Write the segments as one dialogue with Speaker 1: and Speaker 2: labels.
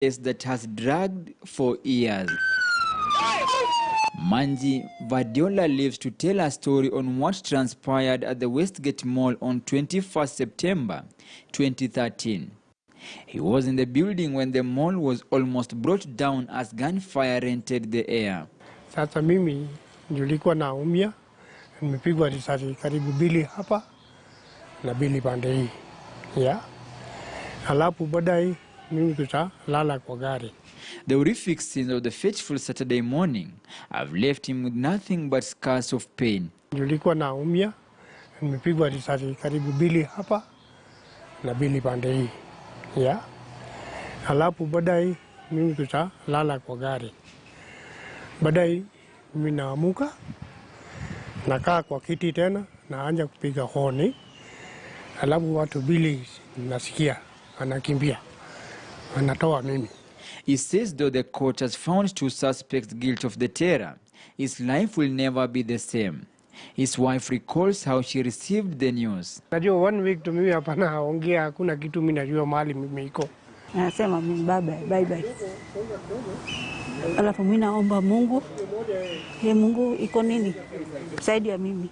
Speaker 1: case that has dragged for years. Manji Vadiola lives to tell a story on what transpired at the Westgate Mall on 21st September 2013. He was in the building when the mall was almost brought down as gunfire entered the air.
Speaker 2: Sasa mimi nilikuwa naumia, nimepigwa risasi karibu mbili hapa na mbili pande hii. Yeah. Halafu baadaye mimi tutalala kwa gari.
Speaker 1: The horrific scenes of the fateful Saturday morning have left him with nothing but scars of pain.
Speaker 2: Nilikuwa naumia, nimepigwa risasi karibu mbili hapa na mbili pande hii. Yeah. Halafu baadaye mimi tutalala kwa gari. Baadaye mimi naamuka, nakaa kwa kiti tena, naanza kupiga honi. Halafu watu mbili nasikia anakimbia, anatoa mimi.
Speaker 1: He says though the court has found 2 suspects guilty of the terror, his life will never be the same. His wife recalls how she received the news.
Speaker 2: Najua 1 week tu mimi hapa naongea, hakuna kitu mimi najua mahali mimi iko.
Speaker 3: Nasema mimi bye bye. Alafu mimi naomba Mungu, Mungu iko nini? Saidia mimi.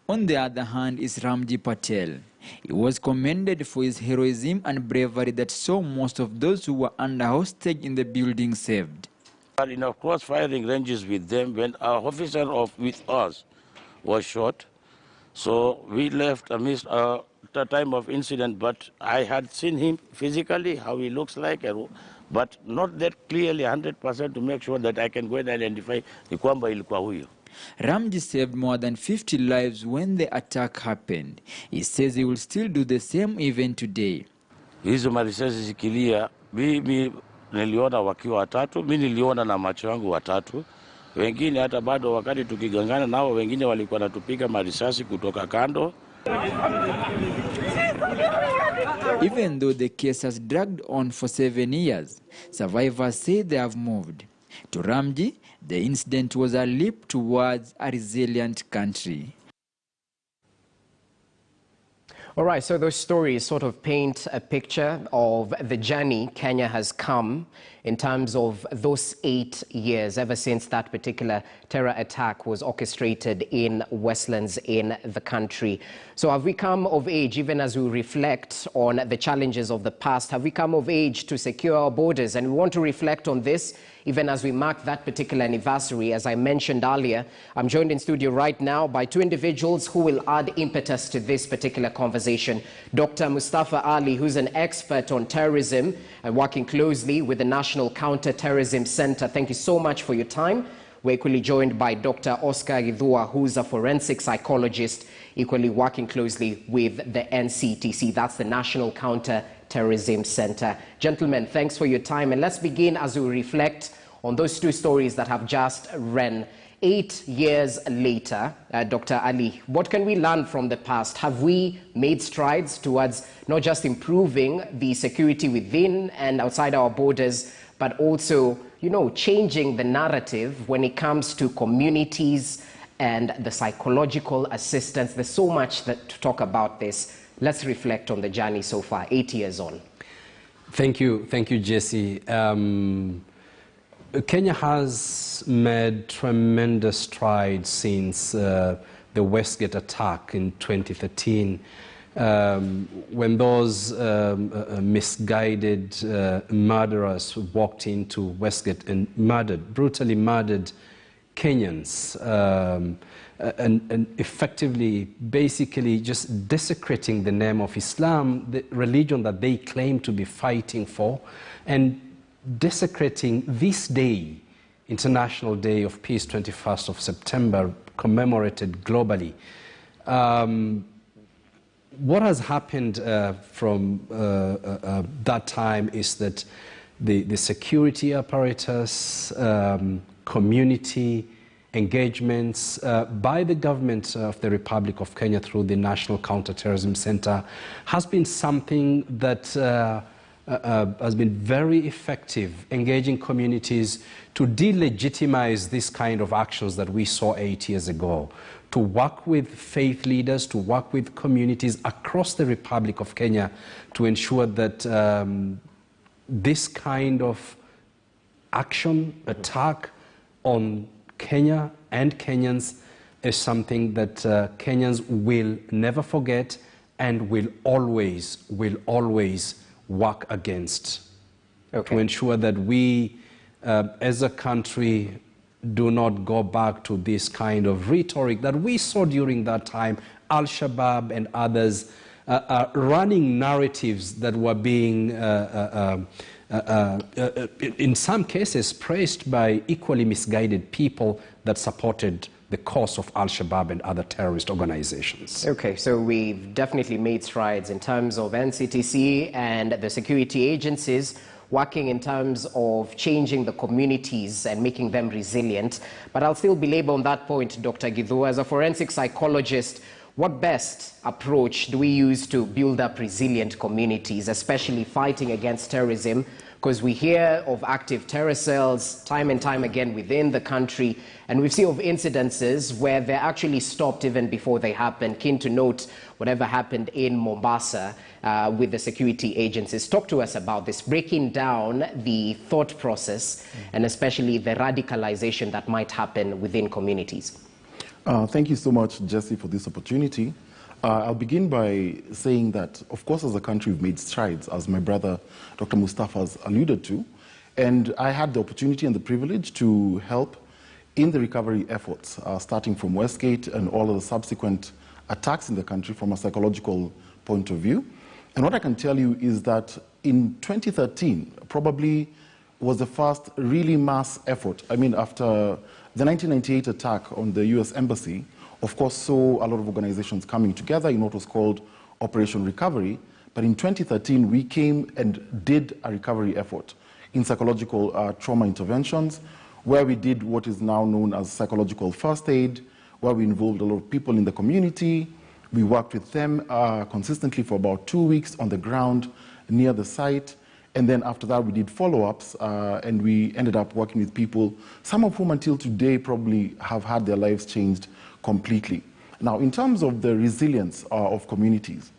Speaker 1: On the other hand is Ramji Patel. He was commended for his heroism and bravery that saw most of those who were under hostage in the building saved.
Speaker 4: In our cross-firing ranges with them, when our officer with us was shot, so we left amidst the time of incident, but I had seen him physically, how he looks like, but not that clearly 100% to make sure that I can go and identify the kwamba ilikuwa huyo.
Speaker 1: Ramji saved more than 50 lives when the attack happened. He says he will still do the same even today.
Speaker 4: Hizo marisasi zikilia, mimi niliona wakiwa watatu, mimi niliona na macho yangu watatu. Wengine hata bado wakati tukigangana nao, wengine walikuwa natupiga marisasi kutoka kando.
Speaker 1: Even though the case has dragged on for 7 years, survivors say they have moved. To Ramji, the incident was a leap towards a resilient country.
Speaker 5: All right, so those stories sort of paint a picture of the journey Kenya has come in terms of those 8 years ever since that particular terror attack was orchestrated in Westlands in the country. So have we come of age, even as we reflect on the challenges of the past, have we come of age to secure our borders? And we want to reflect on this even as we mark that particular anniversary. As I mentioned earlier, I'm joined in studio right now by 2 individuals who will add impetus to this particular conversation. Dr. Mustafa Ali, who's an expert on terrorism and working closely with the National Counter-Terrorism Center. Thank you so much for your time. We're equally joined by Dr. Oscar Githua, who's a forensic psychologist, equally working closely with the NCTC. That's the National Counter-Terrorism Center. Gentlemen, thanks for your time. And let's begin as we reflect on those 2 stories that have just run. 8 years later, Dr. Ali, what can we learn from the past? Have we made strides towards not just improving the security within and outside our borders, but also, you know, changing the narrative when it comes to communities and the psychological assistance? There's so much to talk about this. Let's reflect on the journey so far, 8 years on.
Speaker 6: Thank you, Jesse. Kenya has made tremendous strides since the Westgate attack in 2013, when those misguided murderers walked into Westgate and brutally murdered Kenyans, and effectively, basically just desecrating the name of Islam, the religion that they claim to be fighting for, and desecrating this day, International Day of Peace, 21st of September, commemorated globally. What has happened from that time is that the security apparatus, community engagements by the government of the Republic of Kenya through the National Counter-Terrorism Center has been something that has been very effective, engaging communities to delegitimize this kind of actions that we saw 8 years ago, to work with faith leaders, to work with communities across the Republic of Kenya to ensure that this kind of action, attack on Kenya and Kenyans is something that Kenyans will never forget and will always work against, to ensure that we, as a country, do not go back to this kind of rhetoric that we saw during that time. Al-Shabaab and others running narratives that were being, in some cases, praised by equally misguided people that supported the cause of Al-Shabaab and other terrorist organizations.
Speaker 5: Okay, so we've definitely made strides in terms of NCTC and the security agencies working in terms of changing the communities and making them resilient. But I'll still belabor on that point, Dr. Githu. As a forensic psychologist, what best approach do we use to build up resilient communities, especially fighting against terrorism? Because we hear of active terror cells time and time again within the country, and we see of incidences where they're actually stopped even before they happen. Keen to note whatever happened in Mombasa with the security agencies. Talk to us about this, breaking down the thought process and especially the radicalization that might happen within communities.
Speaker 7: Thank you so much, Jesse, for this opportunity. I'll begin by saying that, of course, as a country, we've made strides, as my brother, Dr. Mustafa, has alluded to. And I had the opportunity and the privilege to help in the recovery efforts, starting from Westgate and all of the subsequent attacks in the country from a psychological point of view. And what I can tell you is that in 2013, probably was the first really mass effort. I mean, after the 1998 attack on the US Embassy, of course, saw a lot of organizations coming together in what was called Operation Recovery. But in 2013, we came and did a recovery effort in psychological trauma interventions, where we did what is now known as psychological first aid, where we involved a lot of people in the community. We worked with them consistently for about 2 weeks on the ground near the site. And then after that, we did follow-ups, and we ended up working with people, some of whom until today probably have had their lives changed completely. Now, in terms of the resilience of communities,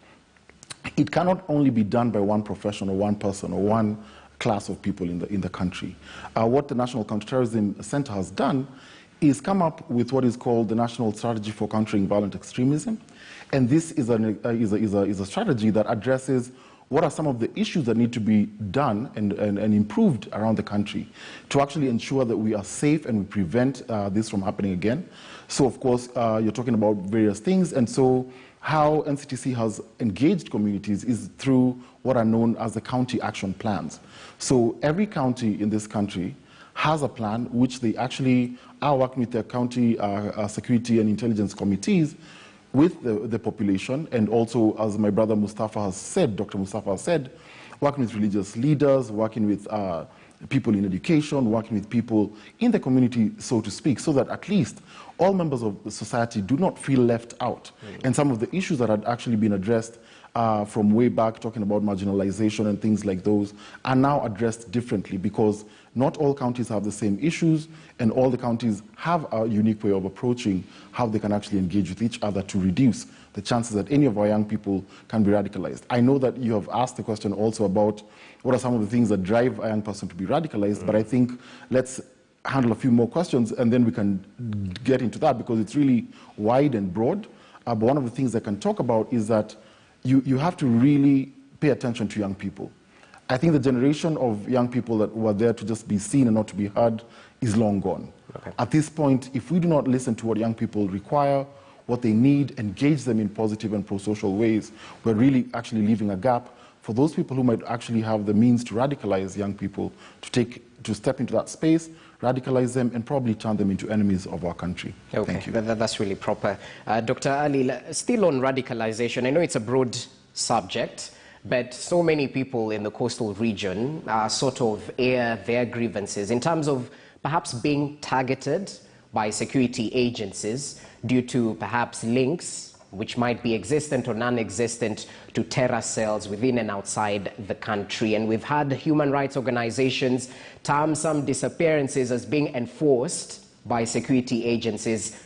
Speaker 7: it cannot only be done by one profession or one person or one class of people in the country. What the National Counterterrorism Center has done is come up with what is called the National Strategy for Countering Violent Extremism. And this is a strategy that addresses what are some of the issues that need to be done and improved around the country to actually ensure that we are safe and we prevent this from happening again. So, of course, you're talking about various things. And so how NCTC has engaged communities is through what are known as the county action plans. So every county in this country has a plan which they actually are working with their county security and intelligence committees with the population, and also, as my brother Mustafa has said, Dr. Mustafa has said, working with religious leaders, working with people in education, working with people in the community, so to speak, so that at least all members of the society do not feel left out. And some of the issues that had actually been addressed from way back, talking about marginalization and things like those, are now addressed differently, because not all counties have the same issues, and all the counties have a unique way of approaching how they can actually engage with each other to reduce the chances that any of our young people can be radicalized. I know that you have asked the question also about what are some of the things that drive a young person to be radicalized, but I think let's handle a few more questions and then we can get into that, because it's really wide and broad. But one of the things I can talk about is that you have to really pay attention to young people. I think the generation of young people that were there to just be seen and not to be heard is long gone. Okay. At this point, if we do not listen to what young people require, what they need, engage them in positive and pro-social ways, we're really actually leaving a gap for those people who might actually have the means to radicalize young people, to step into that space, radicalize them, and probably turn them into enemies of our country.
Speaker 5: Okay.
Speaker 7: Thank you.
Speaker 5: That's really proper. Dr. Ali, still on radicalization, I know it's a broad subject, but so many people in the coastal region sort of air their grievances in terms of perhaps being targeted by security agencies due to perhaps links which might be existent or non-existent to terror cells within and outside the country. And we've had human rights organizations term some disappearances as being enforced by security agencies.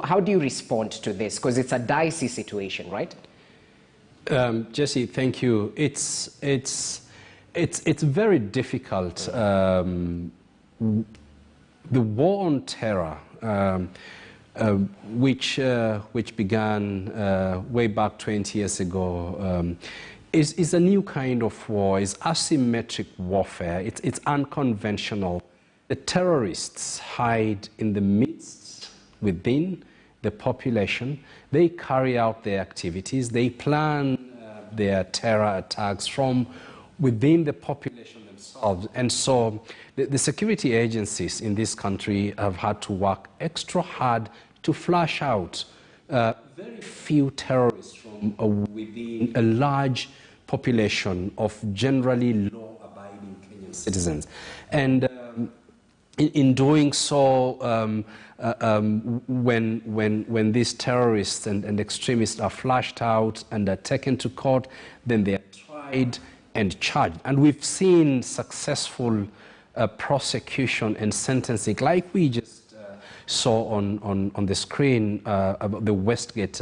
Speaker 5: How do you respond to this? Because it's a dicey situation, right?
Speaker 6: Jesse, thank you. It's It's very difficult. The war on terror, which began way back 20 years ago, is a new kind of war. It's asymmetric warfare. It's unconventional. The terrorists hide in the midst, within the population. They carry out their activities. They plan their terror attacks from within the population themselves. And so the security agencies in this country have had to work extra hard to flush out very few terrorists from within a large population of generally law-abiding Kenyan citizens. And in doing so, when these terrorists and extremists are flushed out and are taken to court, then they are tried and charged. And we've seen successful prosecution and sentencing, like we just saw on the screen about the Westgate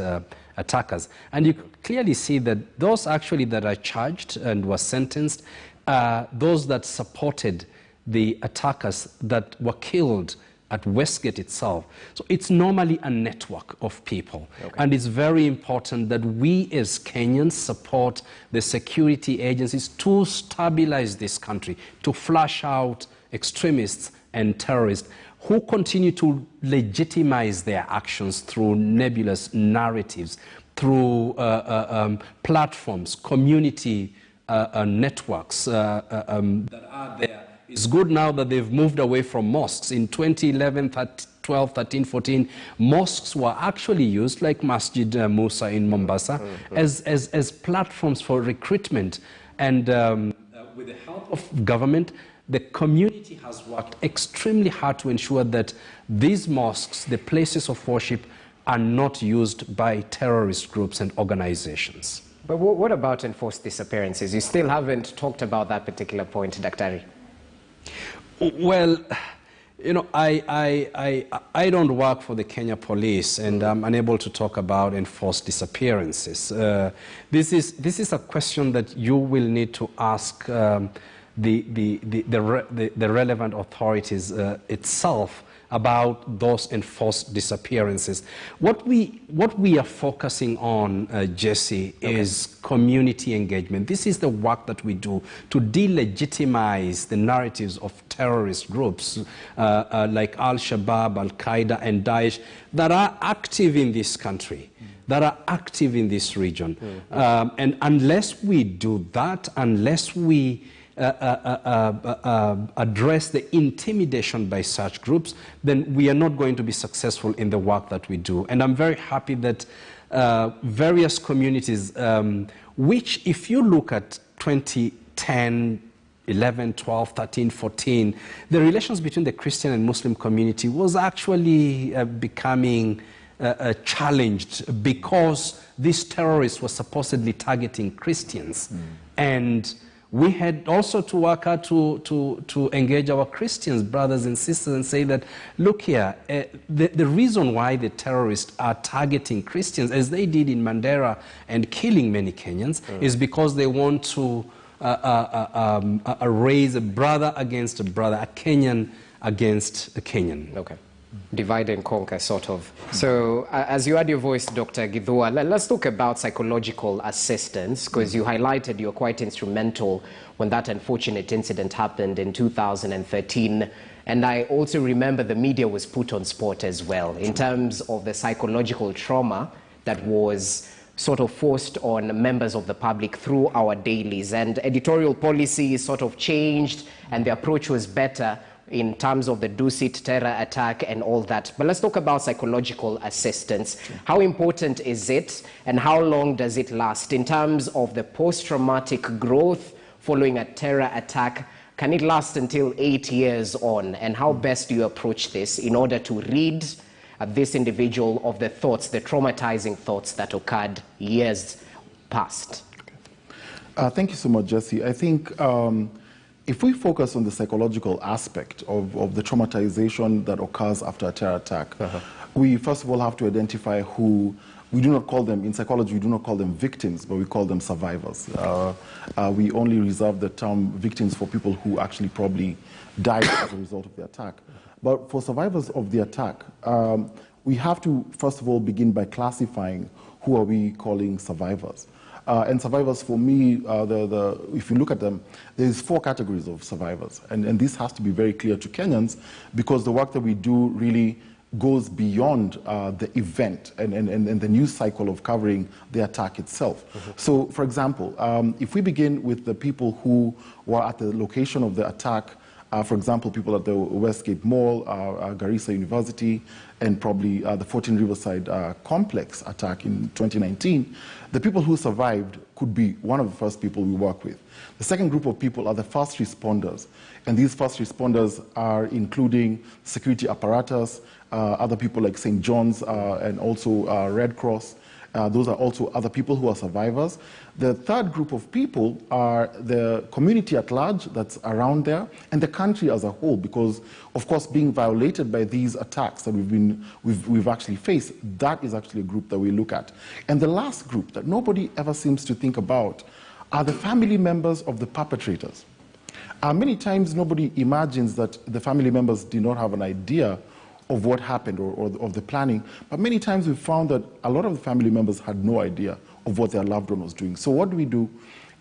Speaker 6: attackers. And you clearly see that those actually that are charged and were sentenced are those that supported the attackers that were killed at Westgate itself. So it's normally a network of people. Okay. And it's very important that we as Kenyans support the security agencies to stabilize this country, to flush out extremists and terrorists who continue to legitimize their actions through nebulous narratives, through platforms, community networks that are there. It's good now that they've moved away from mosques. In 2011, 12, 13, 14, mosques were actually used, like Masjid Musa in Mombasa, as platforms for recruitment. And with the help of government, the community has worked extremely hard to ensure that these mosques, the places of worship, are not used by terrorist groups and organizations.
Speaker 5: But what about enforced disappearances? You still haven't talked about that particular point, Daktari.
Speaker 6: Well, you know, I don't work for the Kenya police, and I'm unable to talk about enforced disappearances. This is a question that you will need to ask the relevant authorities itself about those enforced disappearances. What we are focusing on, Jesse, is community engagement. This is the work that we do to delegitimize the narratives of terrorist groups like Al-Shabaab, Al-Qaeda, and Daesh that are active in this country, that are active in this region. And unless we do that, unless we address the intimidation by such groups, then we are not going to be successful in the work that we do. And I'm very happy that various communities, which if you look at 2010, 11, 12, 13, 14, the relations between the Christian and Muslim community was actually becoming challenged because these terrorists were supposedly targeting Christians. And we had also to work hard to engage our Christians, brothers and sisters, and say that, look here, the reason why the terrorists are targeting Christians, as they did in Mandera and killing many Kenyans, is because they want to raise a brother against a brother, a Kenyan against a Kenyan.
Speaker 5: Okay. Divide and conquer, sort of. So, as you add your voice, Dr. Githua, let's talk about psychological assistance, because you highlighted you're quite instrumental when that unfortunate incident happened in 2013. And I also remember the media was put on spot as well, in terms of the psychological trauma that was sort of forced on members of the public through our dailies. And editorial policy sort of changed, and the approach was better in terms of the Dusit terror attack and all that. But let's talk about psychological assistance. How important is it, and how long does it last? In terms of the post-traumatic growth following a terror attack, can it last until 8 years on? And how best do you approach this in order to rid this individual of the thoughts, the traumatizing thoughts that occurred years past?
Speaker 7: Thank you so much, Jesse. I think if we focus on the psychological aspect of the traumatization that occurs after a terror attack, we first of all have to identify who we do not call them, in psychology, we do not call them victims, but we call them survivors. We only reserve the term victims for people who actually probably died as a result of the attack. But for survivors of the attack, we have to, first of all, begin by classifying who are we calling survivors. And survivors, for me, if you look at them, there's 4 categories of survivors. And this has to be very clear to Kenyans, because the work that we do really goes beyond the event and the news cycle of covering the attack itself. So, for example, if we begin with the people who were at the location of the attack, for example, people at the Westgate Mall, Garissa University, and probably the 14 Riverside complex attack in 2019, the people who survived could be one of the first people we work with. The second group of people are the first responders, and these first responders are including security apparatus, other people like St. John's and also Red Cross. Those are also other people who are survivors. The third group of people are the community at large that's around there, and the country as a whole, because, of course, being violated by these attacks that we've actually faced, that is actually a group that we look at. And the last group that nobody ever seems to think about are the family members of the perpetrators. Many times nobody imagines that the family members did not have an idea of what happened or of the planning, but many times we've found that a lot of the family members had no idea of what their loved one was doing. So what do?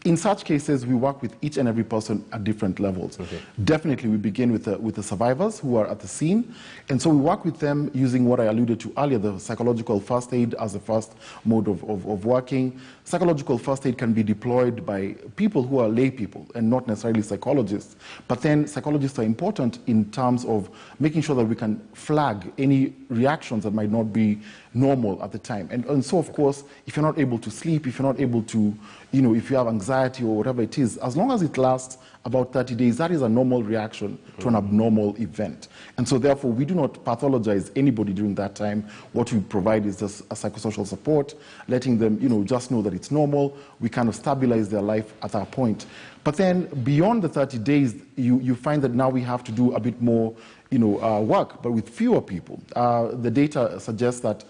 Speaker 7: In such cases, we work with each and every person at different levels. Definitely, we begin with the survivors who are at the scene, and so we work with them using what I alluded to earlier, the psychological first aid as the first mode of working. Psychological first aid can be deployed by people who are lay people and not necessarily psychologists, but then psychologists are important in terms of making sure that we can flag any reactions that might not be normal at the time. And so, of course, if you're not able to sleep, if you're not able to, if you have anxiety or whatever it is, as long as it lasts about 30 days, that is a normal reaction to an abnormal event. And so, therefore, we do not pathologize anybody during that time. What we provide is just a psychosocial support, letting them, just know that it's normal. We kind of stabilize their life at that point. But then, beyond the 30 days, you find that now we have to do a bit more work, but with fewer people. The data suggests that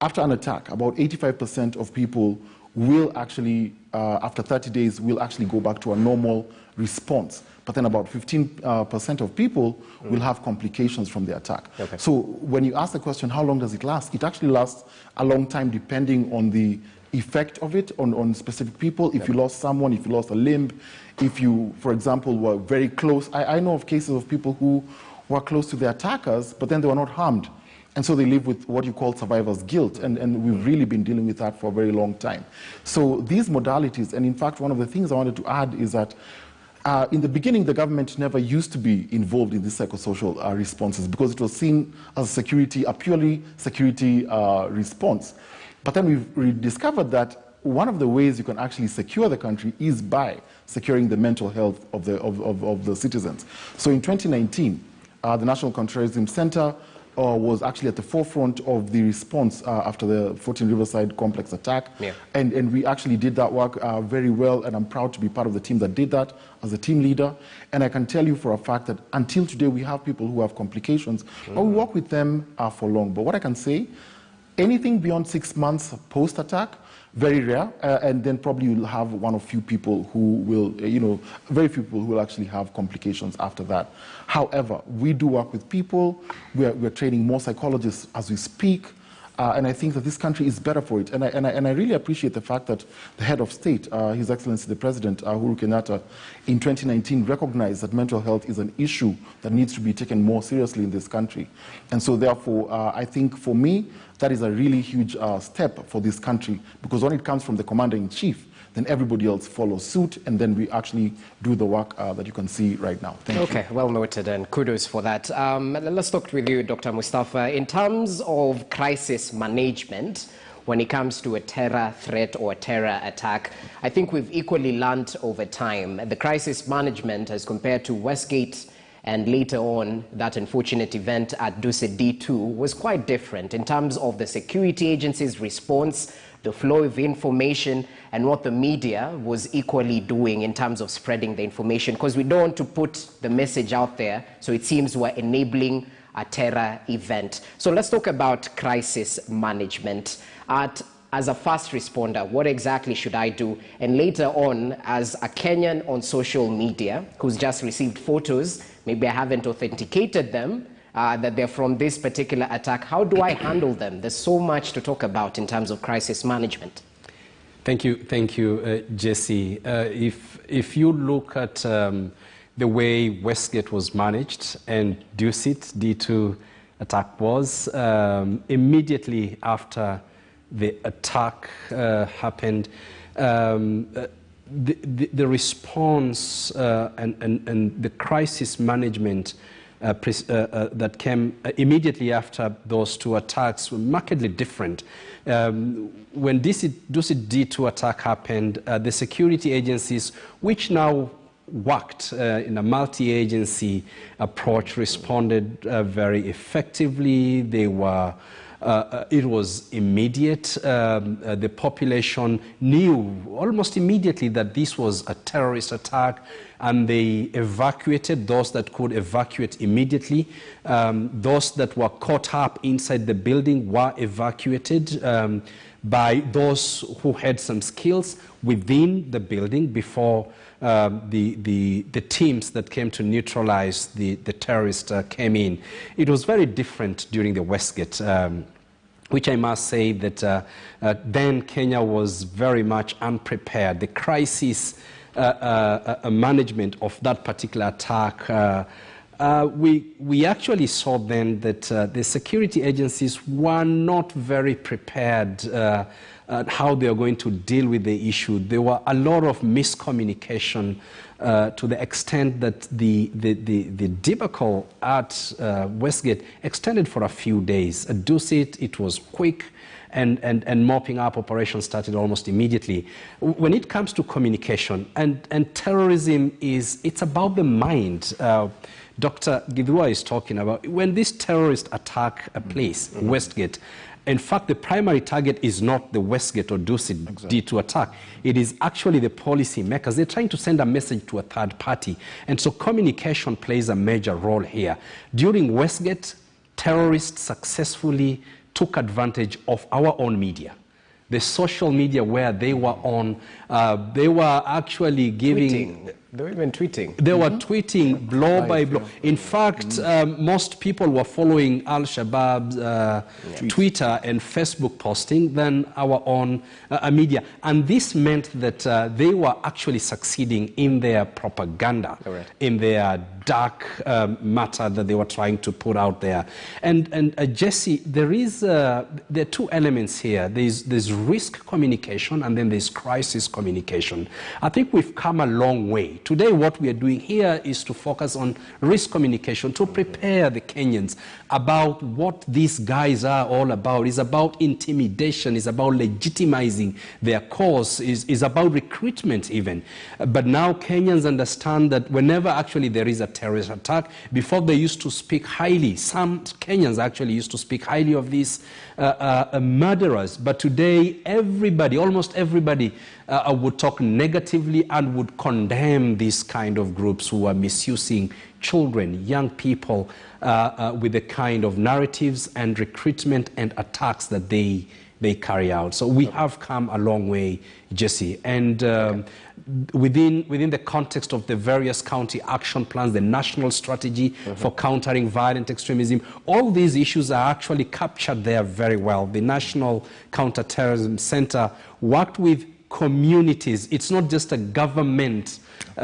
Speaker 7: after an attack, about 85% of people will actually, after 30 days, will actually go back to a normal response. But then about 15% of people will have complications from the attack. So when you ask the question, how long does it last? It actually lasts a long time depending on the effect of it on specific people. If you lost someone, if you lost a limb, if you, for example, were very close. I know of cases of people who were close to the attackers, but then they were not harmed. And so they live with what you call survivor's guilt, and we've really been dealing with that for a very long time. So these modalities, and in fact, one of the things I wanted to add is that in the beginning, the government never used to be involved in these psychosocial responses because it was seen as a purely security response. But then we discovered that one of the ways you can actually secure the country is by securing the mental health of the citizens. So in 2019, the National Counterterrorism Center was actually at the forefront of the response after the 14 Riverside complex attack. And we actually did that work very well, and I'm proud to be part of the team that did that as a team leader. And I can tell you for a fact that until today, we have people who have complications, but we work with them for long. But what I can say, anything beyond 6 months post-attack, very rare, and then probably you'll have one of few people who will, very few people who will actually have complications after that. However, we do work with people. We're training more psychologists as we speak, and I think that this country is better for it. And I really appreciate the fact that the head of state, His Excellency the President, Uhuru Kenyatta, in 2019 recognized that mental health is an issue that needs to be taken more seriously in this country. And so therefore, I think for me, that is a really huge step for this country, because when it comes from the commander-in-chief, then everybody else follows suit, and then we actually do the work that you can see right now. Thank you.
Speaker 5: Okay, well noted, and kudos for that. Let's talk with you, Dr. Mustafa. In terms of crisis management, when it comes to a terror threat or a terror attack, I think we've equally learned over time. The crisis management, as compared to Westgate and later on that unfortunate event at Duse D2, was quite different in terms of the security agency's response, the flow of information, and what the media was equally doing in terms of spreading the information, because we don't want to put the message out there so it seems we're enabling a terror event. So let's talk about crisis management. At as a fast responder, what exactly should I do? And later on, as a Kenyan on social media who's just received photos, maybe I haven't authenticated them, that they're from this particular attack, how do I handle them? There's so much to talk about in terms of crisis management.
Speaker 6: Thank you, Jesse. If you look at the way Westgate was managed and D2 attack was, immediately after the attack happened, the response and the crisis management that came immediately after those two attacks were markedly different. When D2 attack happened, the security agencies, which now worked in a multi-agency approach, responded very effectively. They were it was immediate. The population knew almost immediately that this was a terrorist attack, and they evacuated those that could evacuate immediately. Those that were caught up inside the building were evacuated by those who had some skills within the building before the teams that came to neutralize the terrorists came in. It was very different during the Westgate, which I must say that then Kenya was very much unprepared. The crisis management of that particular attack, we actually saw then that the security agencies were not very prepared how they are going to deal with the issue. There were a lot of miscommunication to the extent that the debacle at Westgate extended for a few days. At Dusit, it was quick, and mopping up operations started almost immediately. When it comes to communication, and terrorism it's about the mind. Dr. Gidhua is talking about when this terrorist attack place, Westgate. In fact, the primary target is not the Westgate or Dusit D2 attack. It is actually the policy makers. They're trying to send a message to a third party. And so communication plays a major role here. During Westgate, terrorists successfully took advantage of our own media. The social media where they were on, they were actually giving...
Speaker 5: They were even tweeting.
Speaker 6: They were tweeting blow by blow. In fact, most people were following Al-Shabaab's Twitter and Facebook posting than our own media. And this meant that they were actually succeeding in their propaganda, in their dark matter that they were trying to put out there. And Jesse, there are two elements here. There's risk communication, and then there's crisis communication. I think we've come a long way. Today, what we are doing here is to focus on risk communication, to prepare the Kenyans about what these guys are all about. It's about intimidation, it's about legitimizing their cause, is about recruitment even. But now Kenyans understand that whenever actually there is a terrorist attack, before they used to speak highly, some Kenyans actually used to speak highly of these murderers. But today, everybody, almost everybody, would talk negatively and would condemn these kind of groups who are misusing children, young people, with the kind of narratives and recruitment and attacks that they carry out. So we have come a long way, Jesse. And within the context of the various county action plans, the national strategy for countering violent extremism, all these issues are actually captured there very well. The National Counterterrorism Center worked with communities. It's not just a government work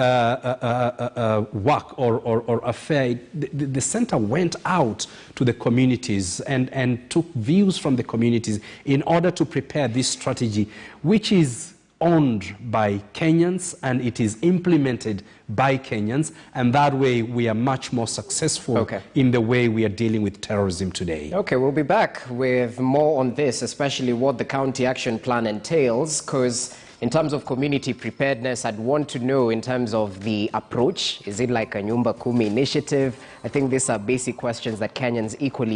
Speaker 6: or affair. The center went out to the communities and took views from the communities in order to prepare this strategy, which is owned by Kenyans and it is implemented by Kenyans, and that way we are much more successful in the way we are dealing with terrorism today.
Speaker 5: Okay, we'll be back with more on this, especially what the county action plan entails, because in terms of community preparedness, I'd want to know in terms of the approach. Is it like a Nyumba Kumi initiative? I think these are basic questions that Kenyans equally